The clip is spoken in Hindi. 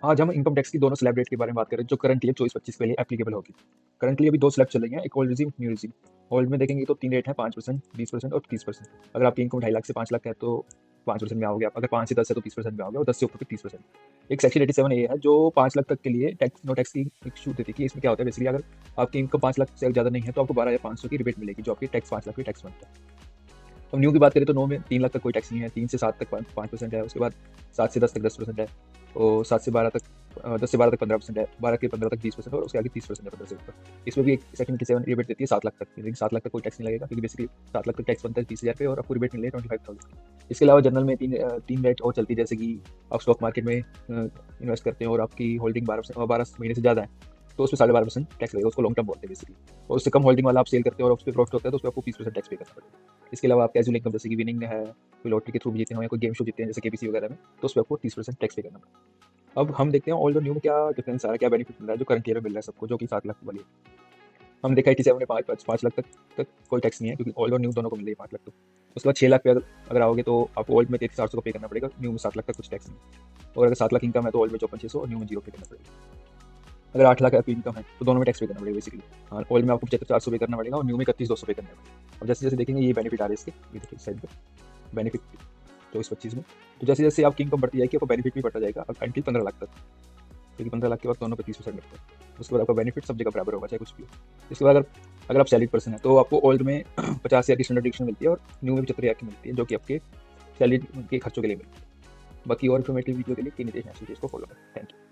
आज हम इनकम टैक्स की दोनों स्लैब रेट के बारे में बात करें जो करंटली 24-25 के लिए एप्लीकेबल होगी। करंटली अभी दो स्लैब चल रही हैं, एक old regime, new regime. Old में देखेंगे तो तीन रेट है, 5%, 20% और 30%। अगर आपकी इनकम 2.5 लाख से 5 लाख है तो 5% में आओगे आप, अगर 5 से 10 है तो 30% में आओगे, और 10 से ऊपर फिर 30%। एक सेक्शन 87 ए है जो 5 लाख तक के लिए टैक्स नो टैक्स की एक छूट देती है कि इसमें क्या होता है बेसिकली, अगर आपकी इनकम 5 लाख से ज़्यादा नहीं है तो आपको 12,500 की रिबेट मिलेगी जो आपकी टैक्स 5 लाख की टैक्स बनता है। तो न्यू की बात करें तो नो में 3 लाख तक कोई टैक्स नहीं है, 3 से 7 तक 5% है, उसके बाद 7 से 10 तक 10% है, और 7 से 12 तक 10 से 12 तक 15% है, 12 के 15 तक 20% और उसके आगे 30% है 15 से ऊपर। इसमें भी एक सेकंड की 7 रिबेट देती है 7 लाख तक की, लेकिन 7 लाख तक कोई टैक्स नहीं लगेगा क्योंकि बेसिकली 7 लाख तक टैक्स बनता है 30,000 पे और आपको रिबेट मिल रही है 25,000। इसके अलावा जनरल में तीन रेट और चलती है, जैसे कि आप स्टॉक मार्केट में इन्वेस्ट करते हैं और आपकी होल्डिंग 12 महीने से ज़्यादा है तो उसमें 12.5% टैक्स लगेगा, उसको लॉन्ग टर्म बोलते हैं बेसिकली। और उससे कम होल्डिंग वाला आप सेल करते हो और उस पर प्रॉफिट होता है तो उस पर आपको 20% टैक्स पे करना पड़ेगा। इसके अलावा आप कैजुअल इनकम जैसे कि विनिंग है, कोई लॉटरी के थ्रू भी जीते हो या कोई गेम शो जीते हैं जैसे केबीसी वगैरह में, तो उस पर आपको 30% टैक्स पे करना पड़ेगा। अब हम देखते हैं ओल्ड और न्यू में क्या डिफरेंस आ रहा है, क्या बेनिफिट मिल रहा है जो करंट ईयर में मिल रहा है सबको, जो कि 7 लाख वाली है। हम देखा 87 में 5 लाख तक कोई टैक्स नहीं है क्योंकि ओल्ड और न्यू दोनों को मिल रही है 5 लाख। तो उसके बाद 6 लाख पे अगर आओगे तो आपको ओल्ड में 33,800 का पे करना पड़ेगा, न्यू में 7 लाख तक कुछ टैक्स नहीं है। और अगर 7 लाख इनकम है तो ओल्ड में 54,600 और न्यू में 0 पे करना पड़ेगा। अगर 8 लाख आपकी इनकम है तो दोनों में टैक्स पे करना पड़ेगा बेसिकली। हाँ, ओल्ड में आपको 75,400 पे करना पड़ेगा और न्यू में 31,200 पे करना पड़ेगा। अब जैसे जैसे देखेंगे ये बेनिफिट आ रहे हैं इसके, ये देखिए साइड पे बेनिफिट 24-25 में। तो जैसे जैसे आपकी इनकम बढ़ती जाएगी आपको बेनिफिट भी बढ़ता जाएगा अंटिल 15 लाख तक, क्योंकि 15 लाख के बाद दोनों पे 30% मिलता है। उसके बाद आपका बेनिफिट सब जगह बराबर होगा चाहे कुछ भी हो। इसके बाद अगर अगर आप सैलरीड पर्सन है तो आपको ओल्ड में 50,000 की स्टैंडर्ड डिडक्शन मिलती है और न्यू में 75,000 की मिलती है जो कि आपके सैलरी के खर्चों के लिए मिलती है। बाकी और इन्फॉर्मेटिव वीडियो के लिए नितेश नेशनल पेज को फॉलो करें। Thank you.